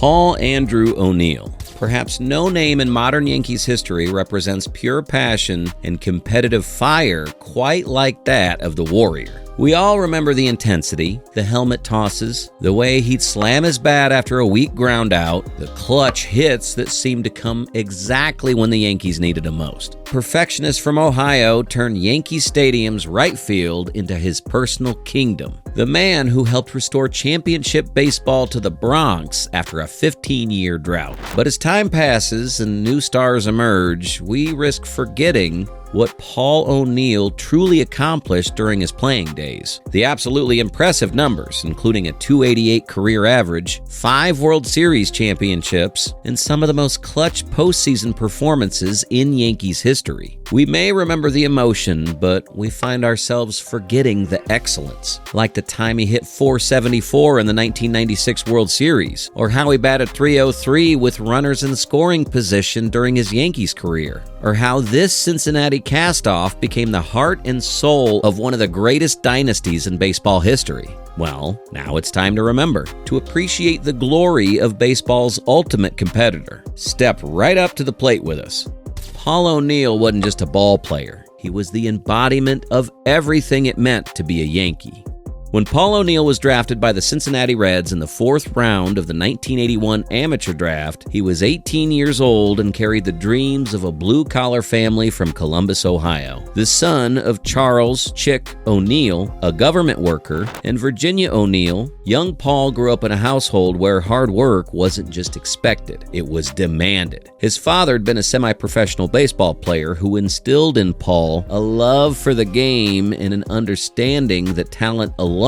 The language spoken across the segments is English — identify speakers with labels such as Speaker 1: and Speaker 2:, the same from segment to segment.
Speaker 1: Paul Andrew O'Neill. Perhaps no name in modern Yankees history represents pure passion and competitive fire quite like that of the Warrior. We all remember the intensity, the helmet tosses, the way he'd slam his bat after a weak ground out, the clutch hits that seemed to come exactly when the Yankees needed him most. Perfectionist from Ohio turned Yankee Stadium's right field into his personal kingdom. The man who helped restore championship baseball to the Bronx after a 15-year drought. But as time passes and new stars emerge, we risk forgetting what Paul O'Neill truly accomplished during his playing days. The absolutely impressive numbers, including a .288 career average, 5 World Series championships, and some of the most clutch postseason performances in Yankees history. We may remember the emotion, but we find ourselves forgetting the excellence, like the time he hit .474 in the 1996 World Series, or how he batted .303 with runners in scoring position during his Yankees career, or how this Cincinnati castoff became the heart and soul of one of the greatest dynasties in baseball history. Well, now it's time to remember, to appreciate the glory of baseball's ultimate competitor. Step right up to the plate with us. Paul O'Neill wasn't just a ball player. He was the embodiment of everything it meant to be a Yankee. When Paul O'Neill was drafted by the Cincinnati Reds in the 4th round of the 1981 amateur draft, he was 18 years old and carried the dreams of a blue-collar family from Columbus, Ohio. The son of Charles "Chick" O'Neill, a government worker, and Virginia O'Neill, young Paul grew up in a household where hard work wasn't just expected, it was demanded. His father had been a semi-professional baseball player who instilled in Paul a love for the game and an understanding that talent alone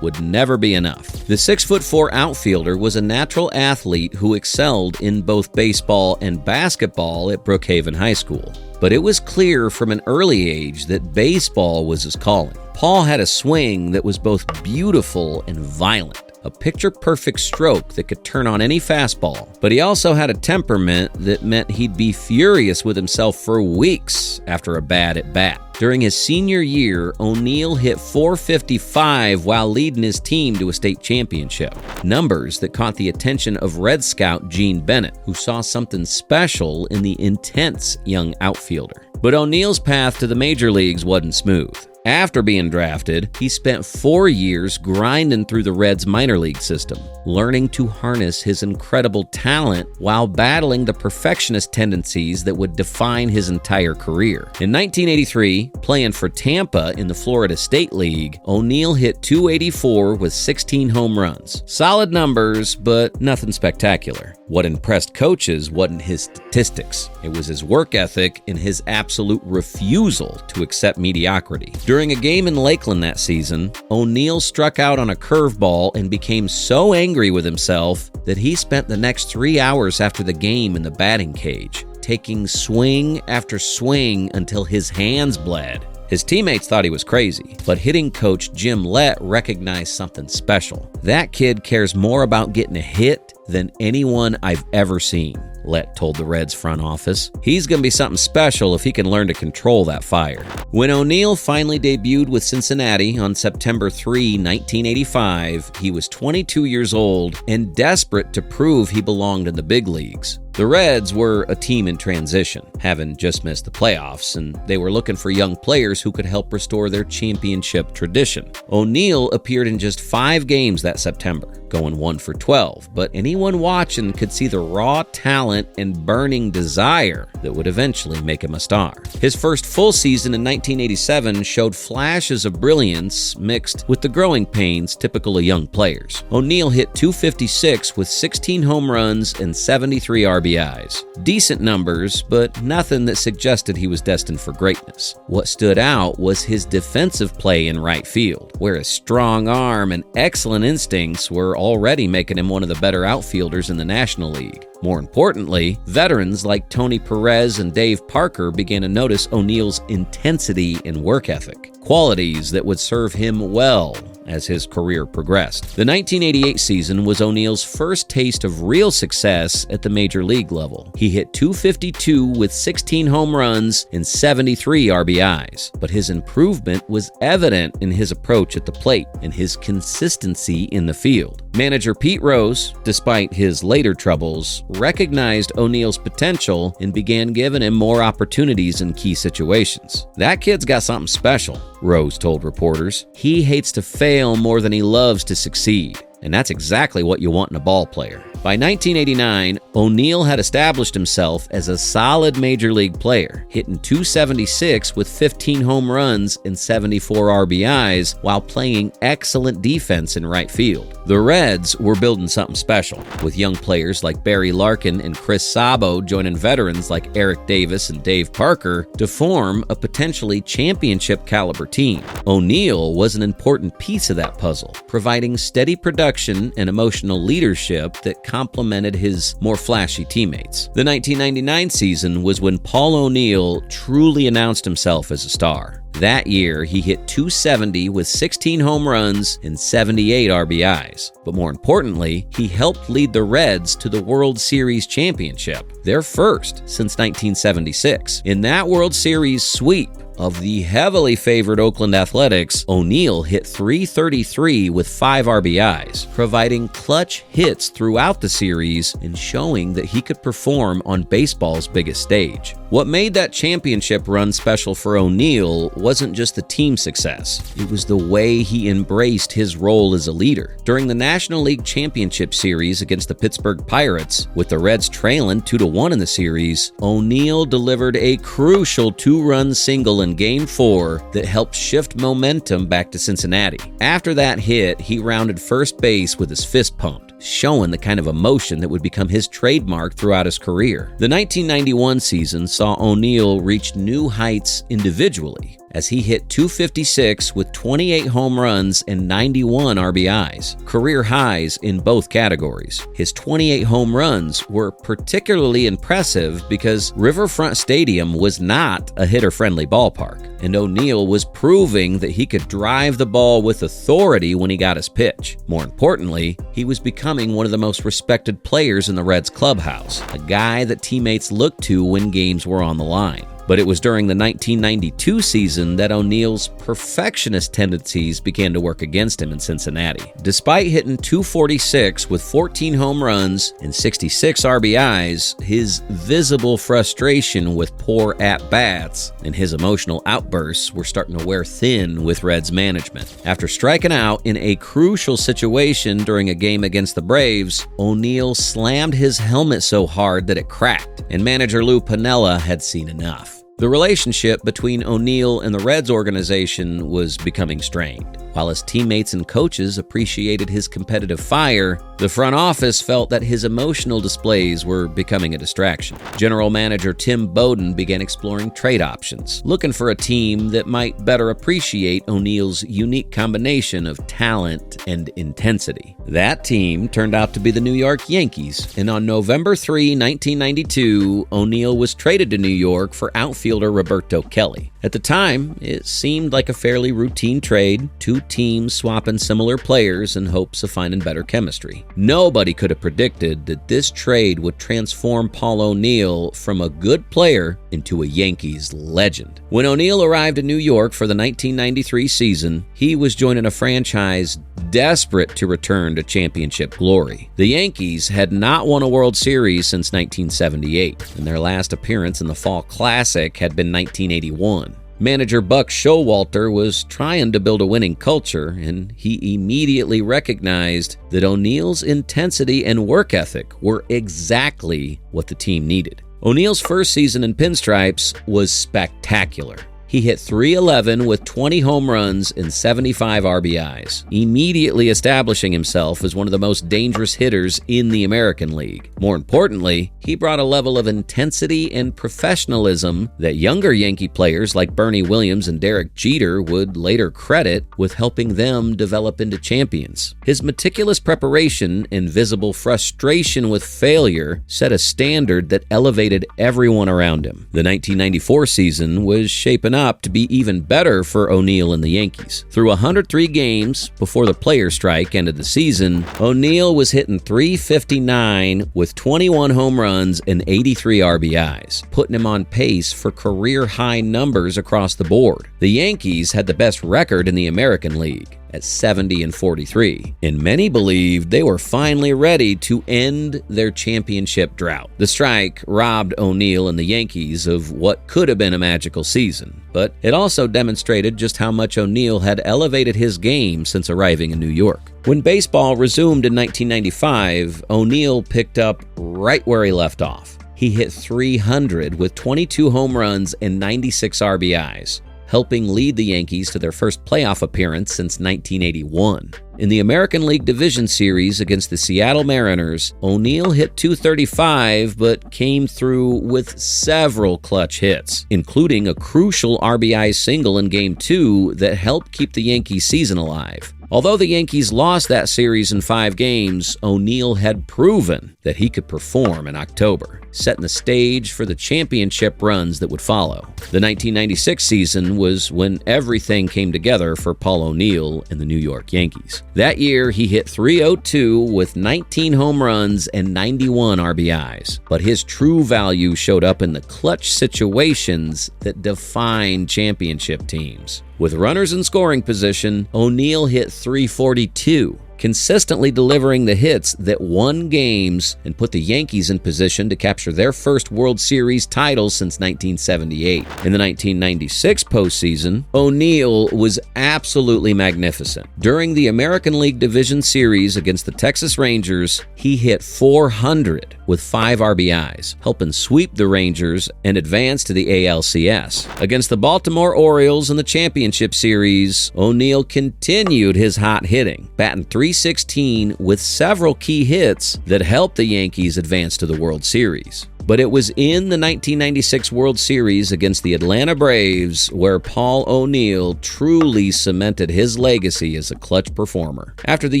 Speaker 1: would never be enough. The 6'4" outfielder was a natural athlete who excelled in both baseball and basketball at Brookhaven High School. But it was clear from an early age that baseball was his calling. Paul had a swing that was both beautiful and violent, a picture-perfect stroke that could turn on any fastball. But he also had a temperament that meant he'd be furious with himself for weeks after a bad at-bat. During his senior year, O'Neill hit .455 while leading his team to a state championship. Numbers that caught the attention of Red Scout Gene Bennett, who saw something special in the intense young outfielder. But O'Neill's path to the major leagues wasn't smooth. After being drafted, he spent 4 years grinding through the Reds minor league system, learning to harness his incredible talent while battling the perfectionist tendencies that would define his entire career. In 1983, playing for Tampa in the Florida State League, O'Neill hit .284 with 16 home runs. Solid numbers, but nothing spectacular. What impressed coaches wasn't his statistics. It was his work ethic and his absolute refusal to accept mediocrity. During a game in Lakeland that season, O'Neill struck out on a curveball and became so angry with himself that he spent the next 3 hours after the game in the batting cage, taking swing after swing until his hands bled. His teammates thought he was crazy, but hitting coach Jim Lett recognized something special. That kid cares more about getting a hit than anyone I've ever seen, Lett told the Reds front office. He's going to be something special if he can learn to control that fire. When O'Neill finally debuted with Cincinnati on September 3, 1985, he was 22 years old and desperate to prove he belonged in the big leagues. The Reds were a team in transition, having just missed the playoffs, and they were looking for young players who could help restore their championship tradition. O'Neill appeared in just 5 games that September, going 1 for 12, but anyone watching could see the raw talent and burning desire that would eventually make him a star. His first full season in 1987 showed flashes of brilliance mixed with the growing pains typical of young players. O'Neill hit .256 with 16 home runs and 73 RBIs. Decent numbers, but nothing that suggested he was destined for greatness. What stood out was his defensive play in right field, where his strong arm and excellent instincts were already making him one of the better outfielders in the National League. More importantly, veterans like Tony Perez and Dave Parker began to notice O'Neill's intensity and work ethic, qualities that would serve him well as his career progressed. The 1988 season was O'Neill's first taste of real success at the major league level. He hit .252 with 16 home runs and 73 RBIs, but his improvement was evident in his approach at the plate and his consistency in the field. Manager Pete Rose, despite his later troubles, recognized O'Neill's potential and began giving him more opportunities in key situations. "That kid's got something special," Rose told reporters. "He hates to fail more than he loves to succeed. And that's exactly what you want in a ball player." By 1989, O'Neill had established himself as a solid major league player, hitting .276 with 15 home runs and 74 RBIs while playing excellent defense in right field. The Reds were building something special, with young players like Barry Larkin and Chris Sabo joining veterans like Eric Davis and Dave Parker to form a potentially championship-caliber team. O'Neill was an important piece of that puzzle, providing steady production and emotional leadership that complemented his more flashy teammates. The 1999 season was when Paul O'Neill truly announced himself as a star. That year, he hit .270 with 16 home runs and 78 RBIs. But more importantly, he helped lead the Reds to the World Series championship, their first since 1976. In that World Series sweep of the heavily favored Oakland Athletics, O'Neill hit .333 with 5 RBIs, providing clutch hits throughout the series and showing that he could perform on baseball's biggest stage. What made that championship run special for O'Neill wasn't just the team success. It was the way he embraced his role as a leader. During the National League Championship Series against the Pittsburgh Pirates, with the Reds trailing 2-1 in the series, O'Neill delivered a crucial 2-run single in Game 4 that helped shift momentum back to Cincinnati. After that hit, he rounded first base with his fist pumped, showing the kind of emotion that would become his trademark throughout his career. The 1991 season saw O'Neill reach new heights individually, as he hit .256 with 28 home runs and 91 RBIs, career highs in both categories. His 28 home runs were particularly impressive because Riverfront Stadium was not a hitter-friendly ballpark, and O'Neill was proving that he could drive the ball with authority when he got his pitch. More importantly, he was becoming one of the most respected players in the Reds clubhouse, a guy that teammates looked to when games were on the line. But it was during the 1992 season that O'Neill's perfectionist tendencies began to work against him in Cincinnati. Despite hitting .246 with 14 home runs and 66 RBIs, his visible frustration with poor at-bats and his emotional outbursts were starting to wear thin with Reds management. After striking out in a crucial situation during a game against the Braves, O'Neill slammed his helmet so hard that it cracked, and manager Lou Piniella had seen enough. The relationship between O'Neill and the Reds organization was becoming strained. While his teammates and coaches appreciated his competitive fire, the front office felt that his emotional displays were becoming a distraction. General manager Tim Bowden began exploring trade options, looking for a team that might better appreciate O'Neill's unique combination of talent and intensity. That team turned out to be the New York Yankees, and on November 3, 1992, O'Neill was traded to New York for outfielder Roberto Kelly. At the time, it seemed like a fairly routine trade, two teams swapping similar players in hopes of finding better chemistry. Nobody could have predicted that this trade would transform Paul O'Neill from a good player into a Yankees legend. When O'Neill arrived in New York for the 1993 season, he was joining a franchise desperate to return to championship glory. The Yankees had not won a World Series since 1978, and their last appearance in the Fall Classic had been 1981. Manager Buck Showalter was trying to build a winning culture, and he immediately recognized that O'Neill's intensity and work ethic were exactly what the team needed. O'Neill's first season in pinstripes was spectacular. He hit .311 with 20 home runs and 75 RBIs, immediately establishing himself as one of the most dangerous hitters in the American League. More importantly, he brought a level of intensity and professionalism that younger Yankee players like Bernie Williams and Derek Jeter would later credit with helping them develop into champions. His meticulous preparation and visible frustration with failure set a standard that elevated everyone around him. The 1994 season was shaping up up to be even better for O'Neill and the Yankees. Through 103 games before the player strike ended the season, O'Neill was hitting .359 with 21 home runs and 83 RBIs, putting him on pace for career-high numbers across the board. The Yankees had the best record in the American League at 70-43, and many believed they were finally ready to end their championship drought. The strike robbed O'Neill and the Yankees of what could have been a magical season, but it also demonstrated just how much O'Neill had elevated his game since arriving in New York. When baseball resumed in 1995, O'Neill picked up right where he left off. He hit .300 with 22 home runs and 96 RBIs. Helping lead the Yankees to their first playoff appearance since 1981. In the American League Division Series against the Seattle Mariners, O'Neill hit .235 but came through with several clutch hits, including a crucial RBI single in Game 2 that helped keep the Yankees' season alive. Although the Yankees lost that series in 5 games, O'Neill had proven that he could perform in October, setting the stage for the championship runs that would follow. The 1996 season was when everything came together for Paul O'Neill and the New York Yankees. That year, he hit .302 with 19 home runs and 91 RBIs. But his true value showed up in the clutch situations that define championship teams. With runners in scoring position, O'Neill hit .342, consistently delivering the hits that won games and put the Yankees in position to capture their first World Series title since 1978. In the 1996 postseason, O'Neill was absolutely magnificent. During the American League Division Series against the Texas Rangers, he hit .400 with 5 RBIs, helping sweep the Rangers and advance to the ALCS. Against the Baltimore Orioles in the championship series, O'Neill continued his hot hitting, batting .316 with several key hits that helped the Yankees advance to the World Series. But it was in the 1996 World Series against the Atlanta Braves where Paul O'Neill truly cemented his legacy as a clutch performer. After the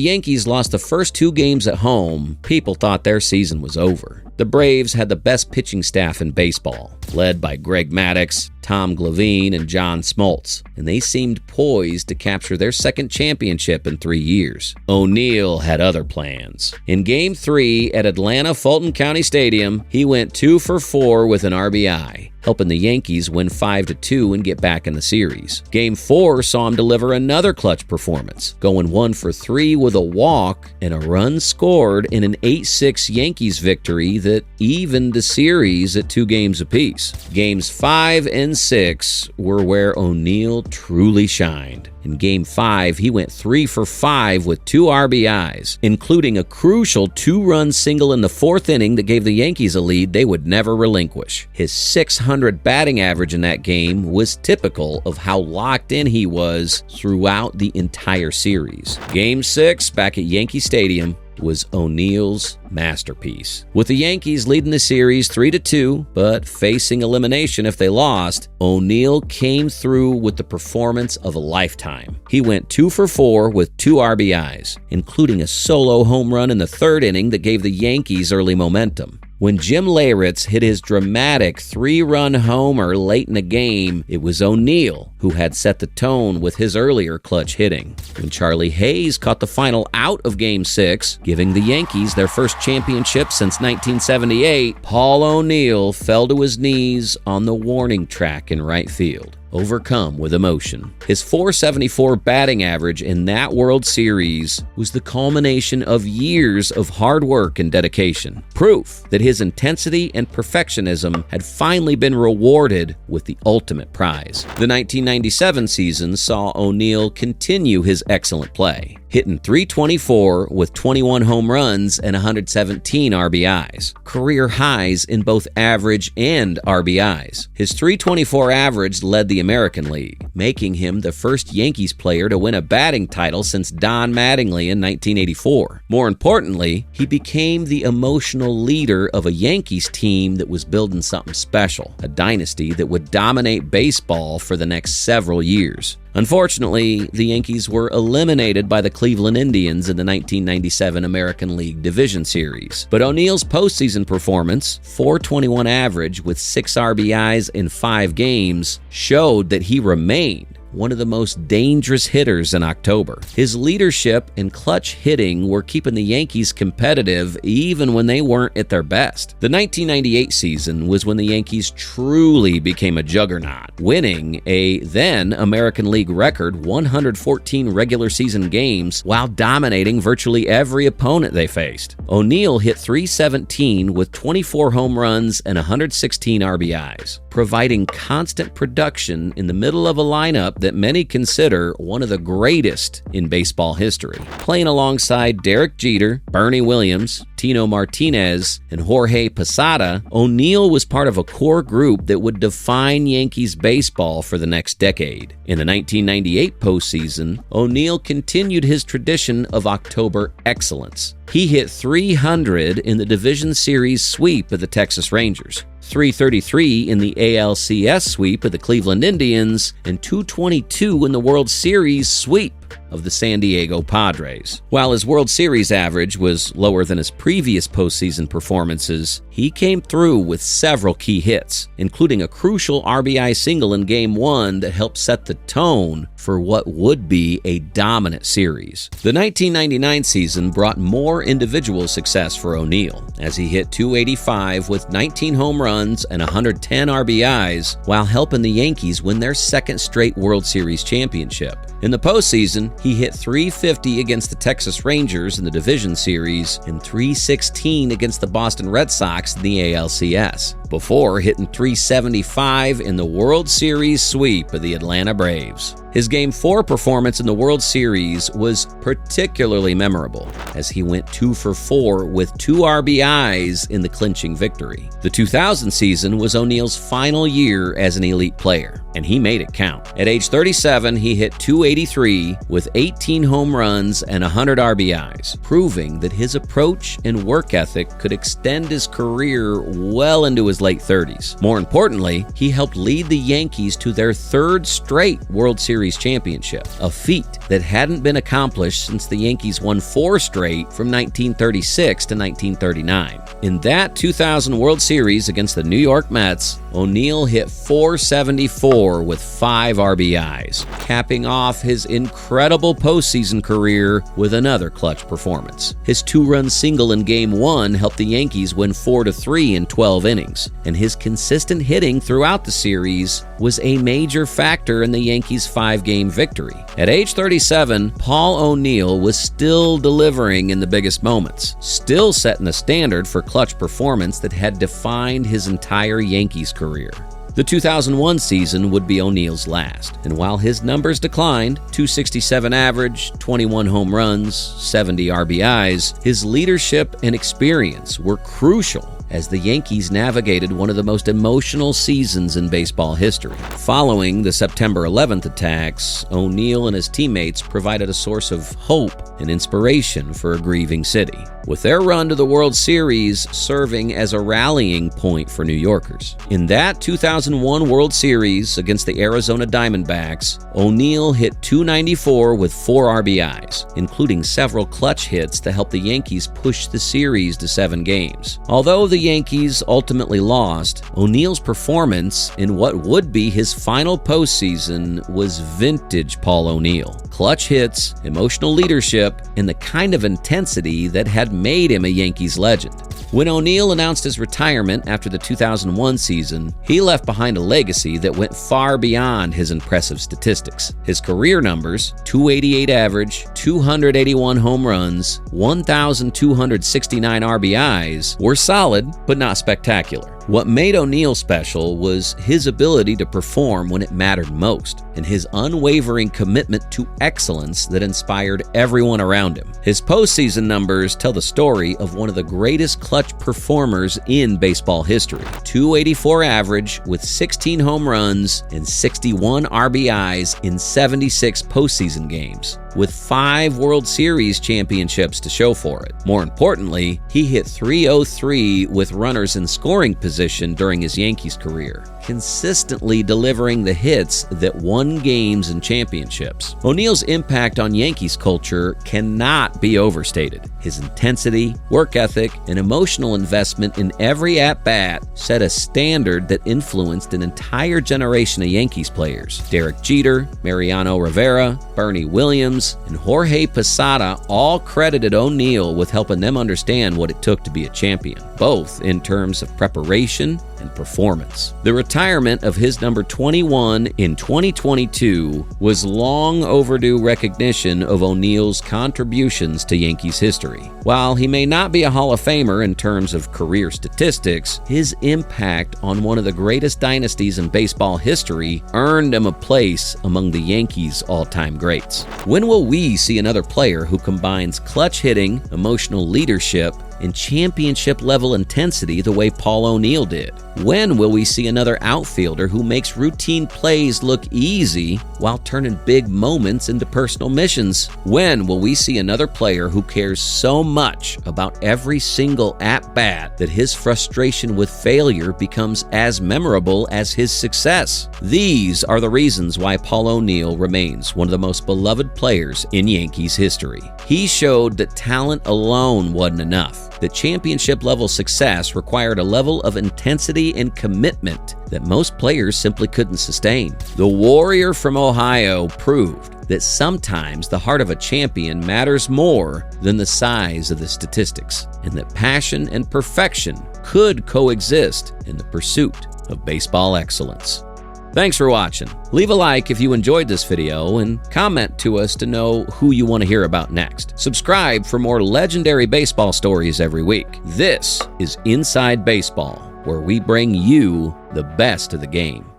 Speaker 1: Yankees lost the first 2 games at home, people thought their season was over. The Braves had the best pitching staff in baseball, led by Greg Maddux, Tom Glavine, and John Smoltz, and they seemed poised to capture their second championship in 3 years. O'Neill had other plans. In Game 3 at Atlanta Fulton County Stadium, he went 2 for 4 with an RBI, helping the Yankees win 5-2 and get back in the series. Game 4 saw him deliver another clutch performance, going 1 for 3 with a walk and a run scored in an 8-6 Yankees victory that evened the series at 2 games apiece. Games 5 and 6 were where O'Neill truly shined. In Game 5, he went 3 for 5 with 2 RBIs, including a crucial 2-run single in the 4th inning that gave the Yankees a lead they would never relinquish. His .600 batting average in that game was typical of how locked in he was throughout the entire series. Game 6, back at Yankee Stadium, was O'Neill's masterpiece. With the Yankees leading the series 3-2, but facing elimination if they lost, O'Neill came through with the performance of a lifetime. He went 2 for 4 with 2 RBIs, including a solo home run in the 3rd inning that gave the Yankees early momentum. When Jim Leyritz hit his dramatic 3-run homer late in the game, it was O'Neill who had set the tone with his earlier clutch hitting. When Charlie Hayes caught the final out of Game 6, giving the Yankees their first championship since 1978, Paul O'Neill fell to his knees on the warning track in right field, overcome with emotion. His .474 batting average in that World Series was the culmination of years of hard work and dedication, proof that his intensity and perfectionism had finally been rewarded with the ultimate prize. The 1997 season saw O'Neill continue his excellent play, hitting .324 with 21 home runs and 117 RBIs, career highs in both average and RBIs. His .324 average led the American League, making him the first Yankees player to win a batting title since Don Mattingly in 1984. More importantly, he became the emotional leader of a Yankees team that was building something special, a dynasty that would dominate baseball for the next several years. Unfortunately, the Yankees were eliminated by the Cleveland Indians in the 1997 American League Division Series. But O'Neill's postseason performance, .421 average with 6 RBIs in 5 games, showed that he remained one of the most dangerous hitters in October. His leadership and clutch hitting were keeping the Yankees competitive even when they weren't at their best. The 1998 season was when the Yankees truly became a juggernaut, winning a then American League record 114 regular season games while dominating virtually every opponent they faced. O'Neill hit .317 with 24 home runs and 116 RBIs, providing constant production in the middle of a lineup that many consider one of the greatest in baseball history. Playing alongside Derek Jeter, Bernie Williams, Tino Martinez, and Jorge Posada, O'Neill was part of a core group that would define Yankees baseball for the next decade. In the 1998 postseason, O'Neill continued his tradition of October excellence. He hit .300 in the Division Series sweep of the Texas Rangers, .333 in the ALCS sweep of the Cleveland Indians, and .222 in the World Series sweep of the San Diego Padres. While his World Series average was lower than his previous postseason performances, he came through with several key hits, including a crucial RBI single in Game 1 that helped set the tone for what would be a dominant series. The 1999 season brought more individual success for O'Neill, as he hit .285 with 19 home runs and 110 RBIs while helping the Yankees win their second straight World Series championship. In the postseason, he hit .350 against the Texas Rangers in the Division Series and .316 against the Boston Red Sox in the ALCS, before hitting .375 in the World Series sweep of the Atlanta Braves. His Game 4 performance in the World Series was particularly memorable, as he went 2 for 4 with 2 RBIs in the clinching victory. The 2000 season was O'Neill's final year as an elite player, and he made it count. At age 37, he hit .283 with 18 home runs and 100 RBIs, proving that his approach and work ethic could extend his career well into his late 30s. More importantly, he helped lead the Yankees to their 3rd straight World Series championship, a feat that hadn't been accomplished since the Yankees won 4 straight from 1936 to 1939. In that 2000 World Series against the New York Mets, O'Neill hit .474 with 5 RBIs, capping off his incredible postseason career with another clutch performance. His 2-run single in Game 1 helped the Yankees win 4-3 in 12 innings, and his consistent hitting throughout the series was a major factor in the Yankees' 5-game victory. At age 37, Paul O'Neill was still delivering in the biggest moments, still setting the standard for clutch performance that had defined his entire Yankees career. The 2001 season would be O'Neill's last, and while his numbers declined, .267 average, 21 home runs, 70 RBIs, his leadership and experience were crucial as the Yankees navigated one of the most emotional seasons in baseball history. Following the September 11th attacks, O'Neill and his teammates provided a source of hope and inspiration for a grieving city, with their run to the World Series serving as a rallying point for New Yorkers. In that 2001 World Series against the Arizona Diamondbacks, O'Neill hit .294 with 4 RBIs, including several clutch hits to help the Yankees push the series to 7 games. Although the Yankees ultimately lost, O'Neill's performance in what would be his final postseason was vintage Paul O'Neill. Clutch hits, emotional leadership, and the kind of intensity that had made him a Yankees legend. When O'Neill announced his retirement after the 2001 season, he left behind a legacy that went far beyond his impressive statistics. His career numbers, .288 average, 281 home runs, 1,269 RBIs, were solid but not spectacular. What made O'Neill special was his ability to perform when it mattered most, and his unwavering commitment to excellence that inspired everyone around him. His postseason numbers tell the story of one of the greatest clutch performers in baseball history. .284 average with 16 home runs and 61 RBIs in 76 postseason games, with 5 World Series championships to show for it. More importantly, he hit .303 with runners in scoring position position during his Yankees career, consistently delivering the hits that won games and championships. O'Neill's impact on Yankees culture cannot be overstated. His intensity, work ethic, and emotional investment in every at-bat set a standard that influenced an entire generation of Yankees players. Derek Jeter, Mariano Rivera, Bernie Williams, and Jorge Posada all credited O'Neill with helping them understand what it took to be a champion, both in terms of preparation and performance. The retirement of his number 21 in 2022 was long overdue recognition of O'Neill's contributions to Yankees history. While he may not be a Hall of Famer in terms of career statistics, his impact on one of the greatest dynasties in baseball history earned him a place among the Yankees' all-time greats. When will we see another player who combines clutch hitting, emotional leadership, and championship-level intensity the way Paul O'Neill did? When will we see another outfielder who makes routine plays look easy while turning big moments into personal missions? When will we see another player who cares so much about every single at-bat that his frustration with failure becomes as memorable as his success? These are the reasons why Paul O'Neill remains one of the most beloved players in Yankees history. He showed that talent alone wasn't enough, that championship-level success required a level of intensity and commitment that most players simply couldn't sustain. The Warrior from Ohio proved that sometimes the heart of a champion matters more than the size of the statistics, and that passion and perfection could coexist in the pursuit of baseball excellence. Thanks for watching. Leave a like if you enjoyed this video and comment to us to know who you want to hear about next. Subscribe for more legendary baseball stories every week. This is Inside Baseball, where we bring you the best of the game.